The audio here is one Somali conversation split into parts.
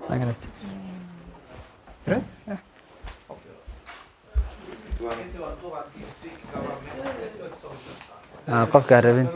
I got it. Right? Yeah. قف كهربين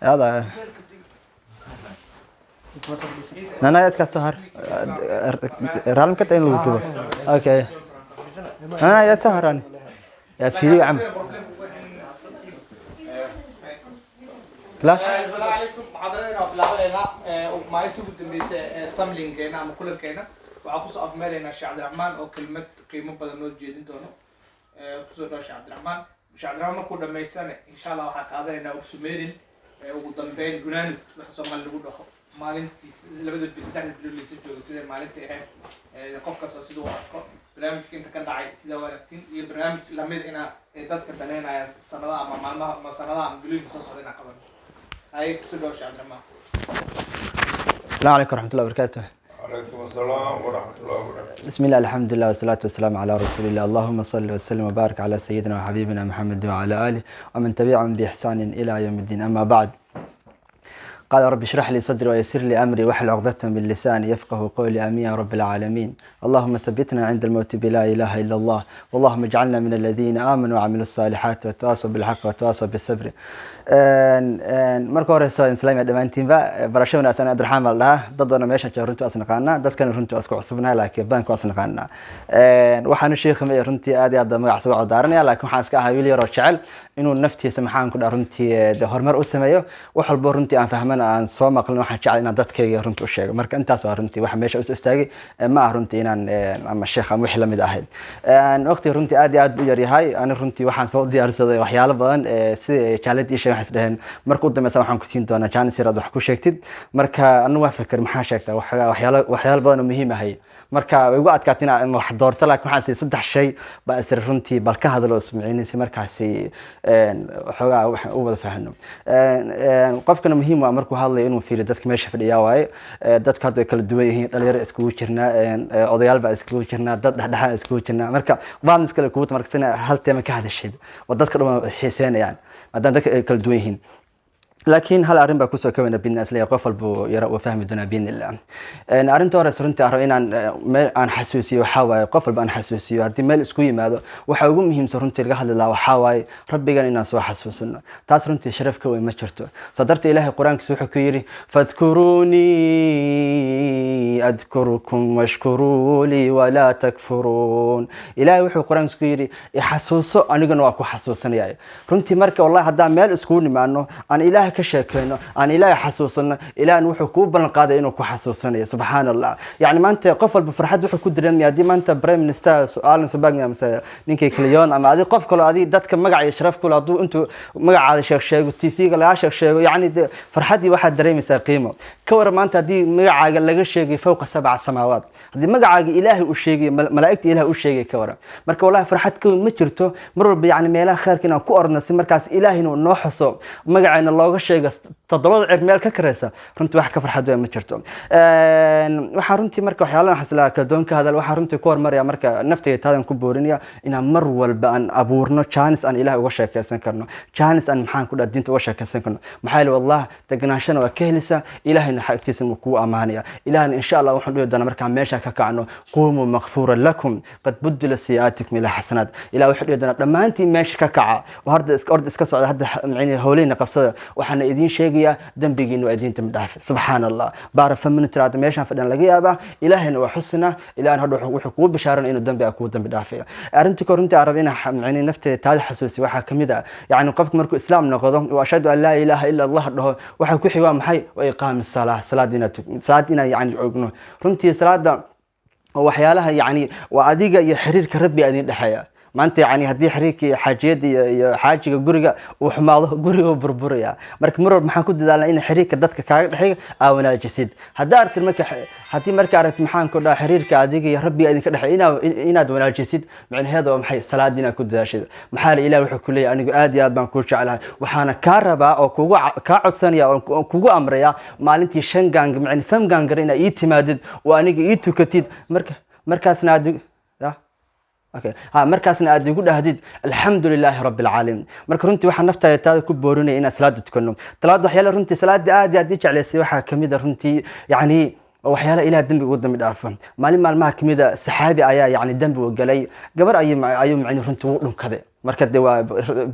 هذا أنا يتكلم سهر رالم كتير لوتو أوكي أنا يسهران يا في عم لا السلام عليكم حضرتنا وبلعبنا وما يكتب الدنيا ساملينج هنا عم كل كينا وعقص أفمالنا الشيخ عبد الرحمن أو كلمة قيمة بدل نود جديد دونه قصور الشيخ عبد الرحمن الشيخ عبد الرحمن كل ما يسنى إن شاء الله حق هذا هنا أكسميرين وقدام بين جنان بحسب ما اللي بقوله مالنتي لبدو بيستهل بلولي سجوا سيد مالنتي هاي قفك سيدو أفكار برنامج كنت كان داعي سيدا وقتين برنامج لميد إنا دات كبنينا سنة ما سنة عم بلولي مسلسل هنا قبل هاي قصور الشيخ عبد الرحمن. السلام عليكم ورحمة الله وبركاته. عليكم السلام ورحمة الله وبركاته. بسم الله الحمد لله والصلاة والسلام على رسول الله. اللهم صل وسلم وبارك على سيدنا وحبيبنا محمد وعلى آله ومن تبعهم بإحسان إلى يوم الدين. أما بعد قال رب اشرح لي صدري ويسر لي أمري واحلل عقدة من لساني يفقه قولي آمين يا رب العالمين. اللهم ثبتنا عند الموت بلا إله إلا الله، واللهم اجعلنا من الذين آمنوا وعملوا الصالحات وتواصوا بالحق وتواصوا بالصبر. marka hore islaamiga dhamaantiinba barashada asana Abdurrahman Allah dadana meesha runtii asna qaana dadkan runtii asku cusubnaa laakiin banku asna qaana waxaan sheekhay runtii aad iyo aad magac soo codaaranaya laakiin waxaan iska ahaa wiil yar oo jecel inuu naftiisa maxaan ku dhaa runtii horumar u sameeyo wax walba runtii aan fahmana aan soo maqlin waxaan jecel inaan dadkayga runtii u sheego marka intaas waa runtii waxa meesha u istaagay ma ah runtii inaan ama sheekh ama wixii la mid ahayd waqti runtii aad iyo aad u yar yahay aan runtii waxaan soo diyaarsaday waxyaalo badan sida challenge waxay isdhaheen markuu dambeeyay waxaan ku siin doonaa chance yar wax ku sheegtid marka anu waa fakar maxaa sheegtaa waxyaalo badan oo muhiim ah marka way ugu adkaatina wax doorto laakiin waxaan si saddex shay baa isir runtii bal ka hadlo ismiciinaysi markaasi xogaa wax u wada faahno qofkana muhiim waa markuu hadlayo inuu fiiriyo dadka meesha fadhiya waaye dadka hadda kala duwan yihiin dhalinyaro iskugu jirnaa odayaal baa iskugu jirnaa dad dhexdhexaad iskugu jirnaa marka waan iskala kuwada markasina hal teema ka hadashay oo dadka dhan xiiseynayaan maadaama dadka kala duwan yihiin laakiin hal arrin baa ku soo koobayna bidnaas leeyahay qof walba yara oo fahmi doona biinillah arrinta hore runtii arro inaan meel aan xasuusiyo waxa waaye qof walba aan xasuusiyo hadii meel isku yimaado waxa ugu muhiimsan runtii laga hadli lahaa waxa waaye rabbigan inaan soo xasuusino taas runtii sharaf ka weyn ma jirto sadarta ilaahay quraankiisa wuxuu ku yiri fadkuruni adkurukum washkuru li wala takfurun ilaahay wuxuu quraankiisa ku yiri xasuuso anigana waa ku xasuusanayay runtii marka wallahi hadaa meel isku nimaano aan ilaahay ka sheekayno aan ilaahay xasuusano ilaahay wuxuu ku balan qaaday inuu ku xasuusanayo subhanallah yaani maanta qof walba farxad wuxuu ku dareemayaa hadii maanta prime minister su'aalan sabagna ama ninkii kaliyoon ama adii qof kale adii dadka magac iyo sharaf kale haduu intuu magacaada sheego TV-ga laga sheego yaani farxadii waxa dareemaysaa qiimo ka war maanta hadii magacaaga laga sheegay fawqa sab'a samaawaad hadii magacaaga ilaahay u sheegay malaa'ikta ilaahay u sheegay ka war marka wallahi farxad ka ma jirto mar walba yaani meelaha khayrka inaan ku orno si markaas ilaahay inuu noo xuso magacaana looga sheego todobada cir meel ka kareysa runtii wax ka farxad weyn ma jirto waxa runtii marka waxyaalaha xaslaa ka doonka hadal waxa runtii ku hormaraya marka naftayda taadan ku boorinaya inaan mar walba aan abuurno chance aan ilaahay uga sheekaysan karno chance aan maxaan ku dhaadinta uga sheekaysan karno maxay wallahi degnaashana waa ka helisa ilaahayna xaqtiisa ku amaanaya ilaahna insha Allah waxaan dhihi doonaa marka meesha ka kacno qumu maghfuran lakum qad budila sayiatikum ila hasanat ilaahay wuxuu dhihi doonaa dhamaantii meesha ka kaca orda iska socda hadda macni hawleena qabsada waxaana idin sheegaya dambigiina waa idin damdaaf subhanallah baara famin tiraad meeshan fadhan laga yaaba ilaahayna waa xusna ilaahna hadda wuxuu ku bishaaran inuu dambi ku dambi dhaafay arintii korintii arabina macni nafteeda taad xasuusi waxa kamida yaani qofku markuu islaam noqdo oo ashhadu an la ilaha illa allah dhaho waxa ku xiga maxay waa iqaamis salaadina yaani ogno runtii salaada waxyaalaha yaani waa adiga iyo xiriirka rabbi adin dhaxaya maanta yaani hadii xiriirkii xaajiyada iyo xaajiga guriga uu xumaado guriga burburaya marka mar walba maxaan ku dadaalnaa in xiriirka dadka kaaga dhaxay wanaajisid hadaa aragtid marka aragtid maxaan ku dhahay xiriirka adiga iyo rabbi idinka dhaxay inaad wanaajisid macnaheedu waa maxay salaadina ku dadaashid maxaa ilaahay wuxuu ku leeyahay anigu aad iyo aad baan ku jecelahay waxaana ka rabaa oo ka codsanaya oo kugu amraya maalintii 5 gang macna 5 gang ina ii timaadid oo aniga ii tukatid markaasna okay markaasna aad igu dhahdid alxamdulilaahi rabbil caalamiin marka runtii waxaan naftaada taada ku boorinaya inaan salaada tukano talaada waxyaala runtii salaada aad i jeclaysay waxaa kamid ah runtii yacni waxyaala ilaah dambi ugu dambi dhaafo maalin maalmaha kamid ah saxaabi ayaa yacni dambi u galay gabar ayuu macni runtii u dhunkaday marka de waa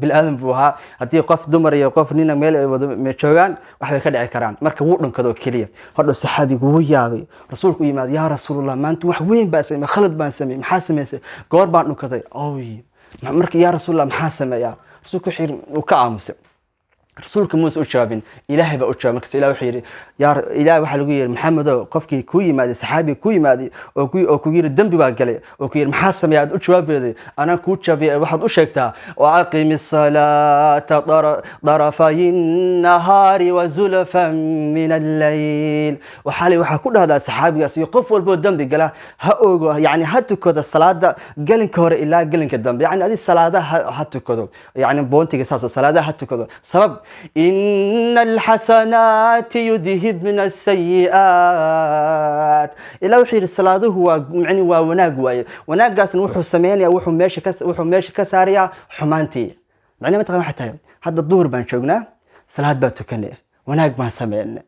bil aadan buu ahaa haddii qof dumar iyo qof nina meel ay wada joogaan wax bay ka dhici karaan marka wuu dhunkado keliya hodhow saxaabigu wuu yaabay rasuulku u yimaada yaa rasuulallah maanta wax weyn baan sameeyey khalad baan sameeyey maxaa samaysay goor baan dhunkaday oy marka yaa rasuulallah maxaa sameeyaa rasuulku wuxuu ka aamusay rasuulka muuse u jawaabin ilaahay baa u jawaabay markaas ilaah wuxuu yidhi ilaah waxaa lagu yidhi maxamedow qofkii kuu yimaaday saxaabiga kuu yimaaday oo ku yidhi dembi baa galay oo ku yidhi maxaa sameeya aad u jawaabeeday anaa kuu jawaabay waxaad u sheegtaa waaqimi salaata darafay nahaari wazulafan min allayl waxaa ku dhahdaa saxaabigaas iyo qof walboo dembi gala ha ogo yani ha tukado salaada gelinka hore ilaa gelinka dambe yani adi salaadaha ha tukado yani boontiga saas salaadaha ha tukado sabab إن الحسنات يذهبن السيئات إلا وحير الصلاة هو يعني وناق واي وناق قاسن وحو سمينيا وحو ماشي كساريا حمانتي يعني ما تقول حتى هذا الظهر بنشوقنا صلاة باتوكني وناق ما سمينا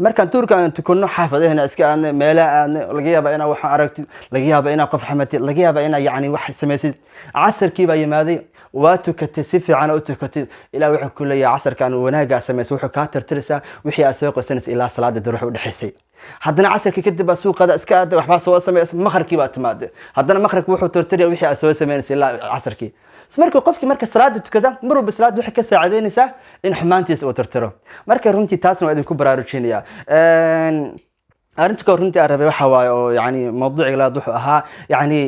markaan tuurka aan tukanno xaafadahana iska aan meelaha laga yaabo inaa wax aragtid laga yaabo inaa qof xamatid laga yaabo inaa yani wax samaysid casarkii baa yimaaday waa tukatay si fiican u tukatay ilaa wuxuu ku leeyahay casarkan wanaaga samaysay wuxuu ka tartiraysaa wixii aad soo qosanaysa ilaa salaada duruux u dhaxaysay haddana casarkii kadib baa suuqada iska aaday waxbaa soo sameysay maqribkii baa timaaday haddana maqribkii wuxuu tartiraya wixii aad soo samaynaysa ilaa casarkii marka qofkii marka salaada tukada mar walba salaada waxay ka saacideynaysaa in xumaantiisa uu tirtiro marka runtii taasna waa idinku baraarujinaya arrinta runtii aan rabay waxa waaye oo yani mawduuciga labaad wuxuu ahaa yani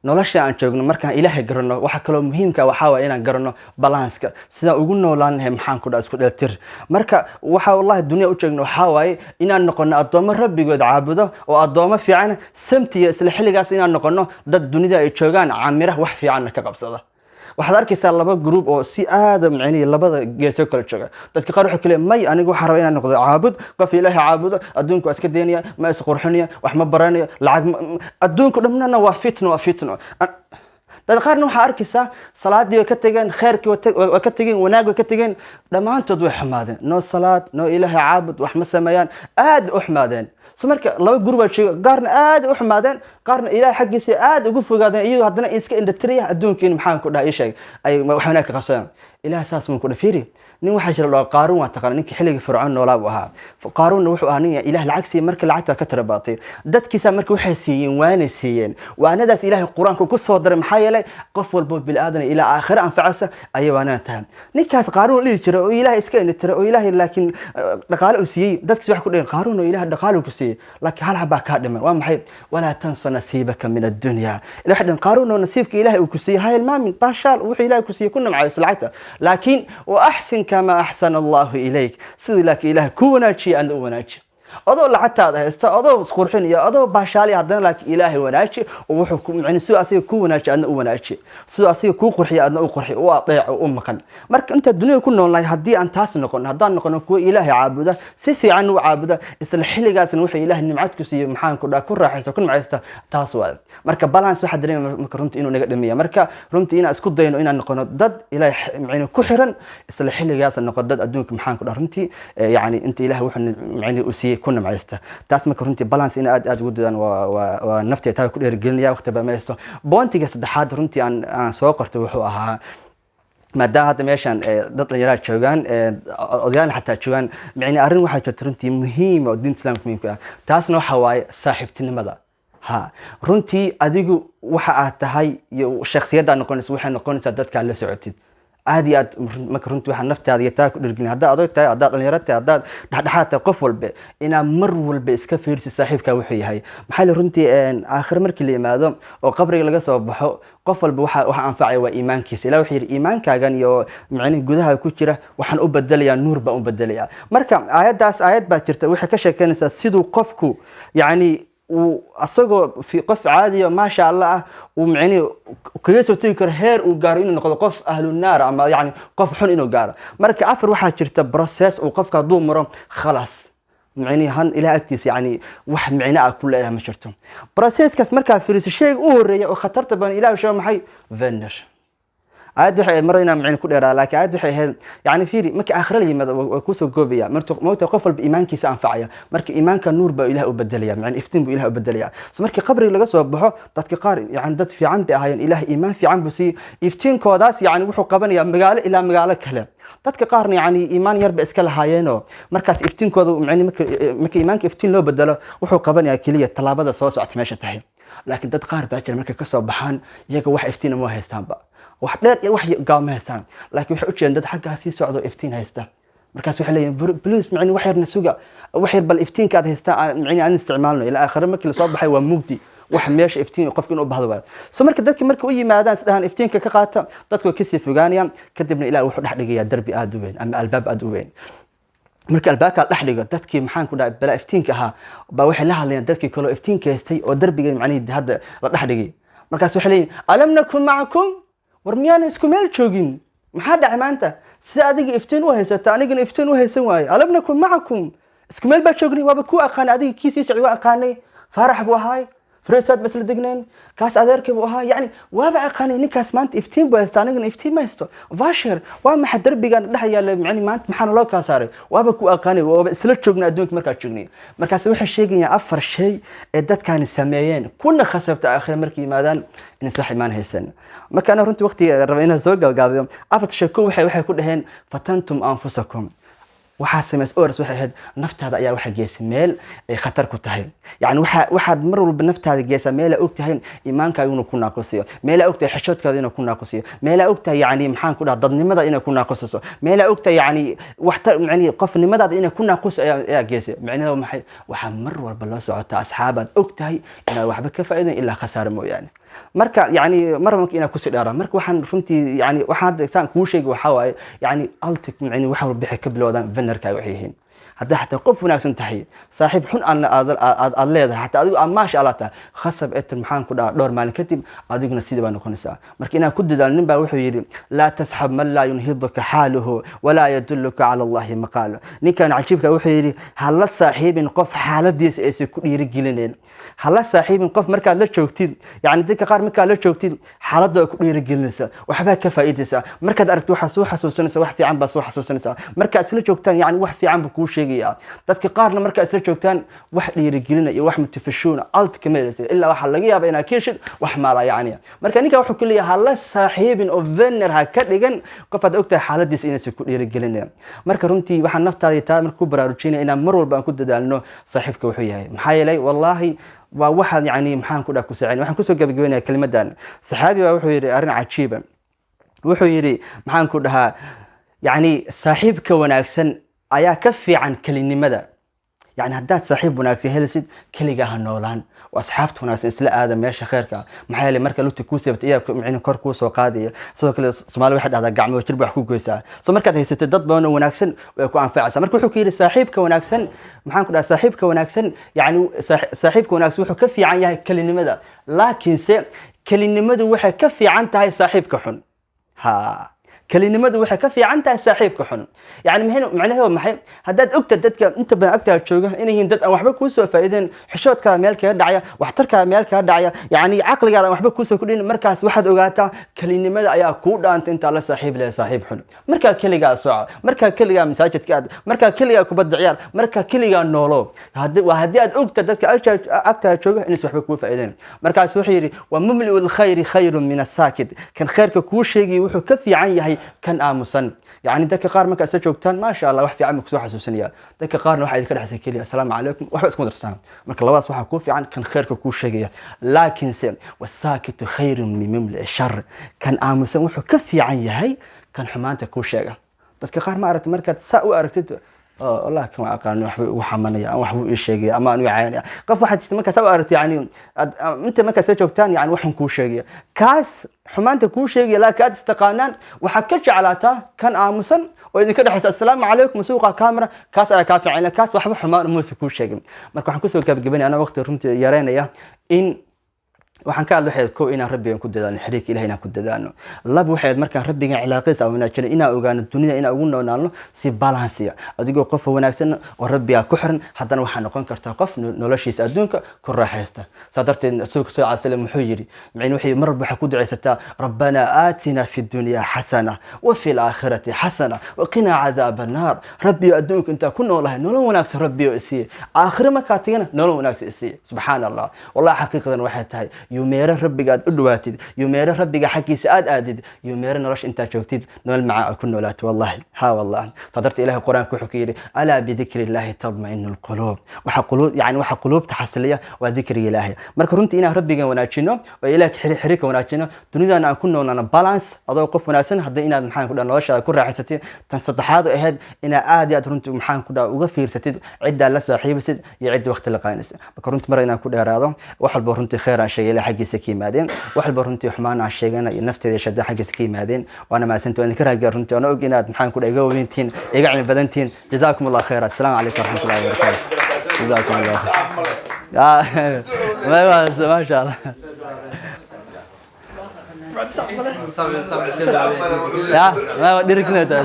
nolosha aan joogno markaan ilaahay garanno waxa kaloo muhiimka waxaa waaye inaan garanno balanska sidaan ugu noolaan lahay maxaan ku dhaha isku dheeltir marka waxa wallahi dunia u joogno waxaa waaye inaan noqono addoomo rabbigood caabudo oo addoomo fiican samtiya isla xilligaas inaan noqono dad dunida ay joogaan camira wax fiicanna ka qabsada waxaad arkaysaa laba group oo si aad macni labada geesoo kala jooga dadka qaar waxa kale may anigu waxa rabaa inaan noqdo caabud qof ilaahay caabudo adduunku iska deeniya ma is qurxinaya wax ma baranayo lacag adduunku dhammaana waa fitno dad qaarna waxa arkaysaa salaadii way ka tageen khayrkii way ka tageen wanaag way ka tageen dhamaantood way xumaadeen no salaad no ilaahay caabud wax ma sameeyaan aad u xumaadeen marka laba group baa jooga qaarna aad u xumaadeen qaarna ilaahay xaqiisa aad ugu fogaadeen iyagoo haddana iska indhatiraya adduunkiina maxaan ku dhahay sheeg ay wax wanaag ka qabsadaan ilaahay saas ma ku dhafiiri nin waxa jira loo qaaruun waa taqaan ninkii xilliga fircoon noolaa buu ahaa qaaruun wuxuu ahaa nin ilaahay lacag siiyay markii lacagta ka tirabaatay dadkiisa markii waxay siiyeen waanadaas ilaahay quraanka ku soo diray maxaa yeelay qof walba bil aadan ilaa aakhir anfacasa ayay waanaan tahay ninkaas qaaruun dhigi jiray oo ilaahay iska indhatiray oo ilaahay laakiin dhaqaale u siiyay dadkiisa wax ku dhigeen qaaruun oo ilaahay dhaqaale ku siiyay laakiin hal xabaa ka dhiman waa maxay walaa tansa nasiibaka min ad-dunya ilaahay dhan qaaruun oo nasiibka ilaahay uu ku siiyay hayl maamin baashaal wuxuu ilaahay ku siiyay ku namcayso lacagta laakiin wa ahsin كما أحسن الله إليك سيد لك إله كوناجي أن وناجي adoo lacagtaada haysta adoo isqurxin iyo adoo baashaali haddana laakiin ilaahay wanaaji oo wuxuu ku macni soo asiga ku wanaaji adna u wanaaji soo asiga ku qurxiyo adna u qurxiyo oo adeec oo maqan marka inta dunida ku noolnahay haddii aan taas noqon haddaan noqono kuwa ilaahay caabuda si fiican u caabuda isla xilligaasna wuxuu ilaahay nimcad ku siiyo maxaan ku dhaa ku raaxaysto ku nimcaysta taas waa marka balance waxa dareemay marka runtii inuu naga dhamiya marka runtii inaan isku dayno inaan noqono dad ilaahay macni ku xiran isla xilligaasna noqon dad adduunka maxaan ku dhaa runtii yani inta ilaahay wuxuu macni u siiyay كنا معيسته تاس ما كرنتي بالانس إن أد جدا ونفتي تاو كل رجلني وقت بميسته بونتي جس حاد رنتي عن سوقرت وحوها ما ده هذا ماشان ضد الجيرات شوغان أذيان حتى شوغان يعني أرن واحد ترنتي مهم ودين سلام كمينك تاس نوع حواي صاحب تنمذا ها رنتي أديجو وحقت هاي الشخصيات ده نقول نسويها نقول نتدت على سعودي عادي أد مكرنت واحد نفتي هذه تاكل رجلين هذا أضيت هذا الجيرات هذا حتى قفل ب إن مر والبس كفيرس صاحب كوحي هاي محل رنتي آخر مركي اللي ماذا وقبر اللي جالس بحو قفل بوح أنفعي وإيمان كيس لو حير إيمان كأجن يو معني جودها كتيرة وحن أبدل يا نور بأبدل يا مركب آيات داس آيات باترت وح كشة كنسة سيدو قفكو يعني وأصدقوا في قف عادي ما شاء الله ومعني كيسو تذكر هير وقارين نقول قف أهل النار أما يعني قف حن إنه قار مركب عفر واحد شرت بروسيس وقف كضوم مرام خلاص معني هن إلى أكتيس يعني واحد معنا كلها ما شرتهم براسيس كاس مركز فلوس الشيء أورية وخطرت بان إلى وشو محي فينر عاد وحي مرينا معين كل إيرا لكن عاد وحي يعني في مك آخر لي وكوسو جوبيا موت قفل بإيمانك سأنفعيا مرك إيمانك النور بإله وبدليا يعني إفتن بإله وبدليا مرك قبري اللي قصوا بحو تذكر يعني ضد في عند هاي إله إيمان في عند بسي إفتن كوداس يعني وحو قبني مقالة إلى مقالة كله dadka qaarna yani iimaan yarba iska lahaayeenoo markaas iftiinkooda macni marka iimaanka iftiin loo bedelo wuxuu qabanayaa kaliya talaabada soo socota meesha tahay laakiin dad qaar baa jira markay ka soo baxaan iyaga wax iftiin ma haystaanba wax dheer iyo wax gaama haystaan laakiin waxay u jeedaan dad xagga sii socdo iftiin haysta markaas waxay leeyihiin blues macni wax yarna suga wax yar bal iftiinka aad haystaa macni aan isticmaalno ilaa aakhir markii la soo baxay waa mugdi wax meesha iftiin qofka inuu bahdo waa soo marka dadka markay u yimaadaan sidaan iftiinka ka qaata dadku ka sii fogaanayaan kadibna ilaa wuxuu dhex dhigayaa darbi aad u weyn ama albaab aad u weyn marka albaabka dhex dhigo dadkii maxaan ku dhahay bala iftiinka ahaa baa waxay la hadlayaan dadkii kale iftiinka haystay oo darbiga macni hadda la dhex dhigay markaas waxay leeyihiin alam nakun ma'akum war miyaan isku meel joogin maxaa dhacay maanta sida adiga iftiin u haysata anigana iftiin u haysan waayo alam nakun ma'akum isku meel baa joognay waaba ku aqaan adiga kiisii socday waa aqaanay farax buu ahaay فريسات بس لدقنين كاس أذكر بوها يعني وابع قاني نكاس مانت إفتين بوستانين إفتين ما يستو فاشر وما حد دربي قال لا يا يعني ما أنت محن الله كاساري وابكو أقاني وبسلت شغنا أدونك مركز شغني مركز وح الشيء يعني أفر شيء إدت كان السمايين كنا خسبت آخر مركي مادان إن صحي ما نهسن ما كان رنت وقتي ربينا زوجة وقابلهم أفت شكو وحي كل هين فتنتم أنفسكم waxaa mas'uul waxay ahayd naftaada ayaa waxa geesay meel ay khatar ku tahay yani waxaad mar walba naftaada geesay meel ay og tahay iimaankaaga inuu ku naaqsiyo meel ay og tahay xishoodkaada inuu ku naaqsiyo meel ay og tahay yani maxaan ku dhahay dadnimada inay ku naaqsiso meel ay og tahay yani yani qofnimadaada inay ku naaqsiso ayaa geesay macnaheedu maxay waxa mar walba la socota asxaabaad og tahay inay waxba ka faa'iideen ilaa khasaar mooyaan marka yani marka ina ku sidara marka waxaan runtii yani waxaan taan ku sheegay waxa waaye yani altik yani waxa bixi ka bilowdan venerkaaga waxay yihiin hadda xataa qof wanaagsan tahay saaxiib xun aan leedahay xataa adigu aan maasha Allah ta khasab eetan maxaan ku dhaar dhowr maalin kadib adiguna sidii baa noqonaysaa marka inaan ku dadaalnin baa wuxuu yiri la tashab man la yunhiduka haluhu wala yadulluka ala Allah maqala ninkan cajiibka wuxuu yiri hal la saaxiibin qof xaaladiisa ay ku dhiiri gelineen hal la saaxiibin qof markaad la joogtid yani dadka qaar markaad la joogtid xaaladda ku dhiiri gelinaysa waxba ka faa'iideysa markaad aragto waxa soo xasuusanaysa wax fiican baa soo xasuusanaysa markaad isla joogtaan yani wax fiican buu ku sheegaya dadka qaarna marka isla joogtaan wax dhiirigelina iyo wax motivation alt kameelay illa waxa laga yaabaa inaa kiishid wax maala yani marka ninka wuxuu ku leeyahay la saaxiibin oo vener ha ka dhigan qof aad ogtahay xaaladiisa inay ku dhiirigelinayaan marka runtii waxa naftaada taa marka ku baraarujinay inaan mar walba aan ku dadaalno saaxiibka wuxuu yahay maxaa yeelay wallahi waa waxa yani maxaan ku dhaaf ku saacin waxaan ku soo gabagabeynayaa kalimadan saxaabi wuxuu yiri arin cajiiba wuxuu yiri maxaan ku dhahaa yani saaxiibka wanaagsan ayaa ka fiican kalinimada يعني هدات صاحب وناكسي هلسد كليجا هنولان واصحابته ناس اسلا ادم ماشي خيرك maxay le marka lugta ku sabtay iyaga macna kor ku soo qaadiyo sidoo kale Soomaali waxa dhahda gacmo jirb wax ku goysaa soo markaad haysatay dad badan oo wanaagsan way ku anfacaysaa marka wuxuu ku yiri saaxiibka wanaagsan maxaan ku dhahay saaxiibka wanaagsan yani saaxiibka wanaagsan wuxuu ka fiican yahay kalinimada laakiin se kalinimadu waxay ka fiican tahay saaxiibka xun ha كلمة waxay ka fiican tahay saaxiibka xun yani macnaheedu maxay hadaad ogta dadka inta badan agtaa jooga inay dad aan waxba ku soo faa'iideen xishoodka meel ka dhacaya waxtarka meel ka dhacaya yani aqligaada waxba ku soo kordhin markaas waxaad ogaataa kalinimada ayaa ku dhaanta inta la saaxiib leh saaxiib xun marka kaliga soo marka kaliga masaajidka aad marka kaliga kubadda ciyaar marka kaliga noolo hadii aad ogta dadka agtaa jooga inay waxba ku faa'iideen markaas wuxuu yiri wa mumli'ul khayri khayrun min as-sakit kan khayrka ku sheegi wuxuu ka fiican yahay كان آموسن يعني ذاك قار ما كأسر جوكتان ما شاء الله واحد في عمك سوى حسوسنيا ذاك قار واحد كده حسن كلي السلام عليكم واحد اسمه درستان مرك الله واحد كون في عن كان خيرك كون شقية لكن سين والساكت خير من مملئ الشر كان آموسن وحو كثي عن يهي كان حمانتك كون شقة ذاك قار ما أردت مركز ساء أردت والله كما أقال وحمانية أو وحبو الشيء أما أنو عيني قف واحد ما كسوارت يعني أنت ما كسوتشوك تاني يعني وحن كوشية كاس حمانته كوشية لا كاد استقانان وحكتش على تا كان آمسن وإذا كده حس السلام عليكم سوق كاميرا كاس على كافي عينه كاس وحبو حمان موسى كوشية ما كان كوسو كاب جبني أنا وقت رمت يرينا إن waxaan ka hadlahay ko inaan rabbigan ku dadaano xiriirka ilaahay inaan ku dadaano lab waxay markaan rabbigan cilaaqaysa wanaajin inaan ogaano dunida inaan ugu noolnaano si balance adigoo qof wanaagsan oo rabbiga ku xiran haddana waxa noqon kartaa qof noloshiisa adduunka ku raaxaysta sadarteed rasuulka sallallahu alayhi wasallam wuxuu yiri macna wixii mar waxa ku duceysataa rabbana aatina fi dunya hasana wa fil aakhirati hasana wa qina adhaban nar rabbi adduunka inta ku noolahay nolol wanaagsan rabbi oo isii aakhir marka tigana nolol wanaagsan isii subhanallah wallahi xaqiiqadan waxay tahay يومير ربك قاد أدواتي يومير ربك حكي سعاد آدد يومير نرش أنت جوتيد نول مع كل نولات والله ها والله فضرت إله القرآن كحكيري ألا بذكر الله تطمئن القلوب وحقلوب يعني وحقلوب تحصلية وذكر إلهي مركرنت إنا ربك وناتشينو وإلهك حريك وناتشينو تريد أن أكون أنا بالانس أضو قف وناسن حتى إنا محان كنا نرش كل راحتي تنسطح هذا إهد إنا آدي أترنت محان كنا وغفير ستد عدة لساحيب سد يعد وقت لقاينس مركرنت مرينا كل هذا وحل برنت خير شيء حقي سكي مادين وحل برنتي حمان على الشيغان نفتي شد حقي سكي مادين وانا ما سنتو انا كره قرنتي انا اوغيناد محان كو دغوينتين ايغعن بدنتين جزاكم الله خير السلام عليكم ورحمه الله وبركاته جزاكم الله ما شاء الله يا ما دركنا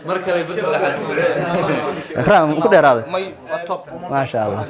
مركلي بس اكرام كو ديراده may top ما شاء الله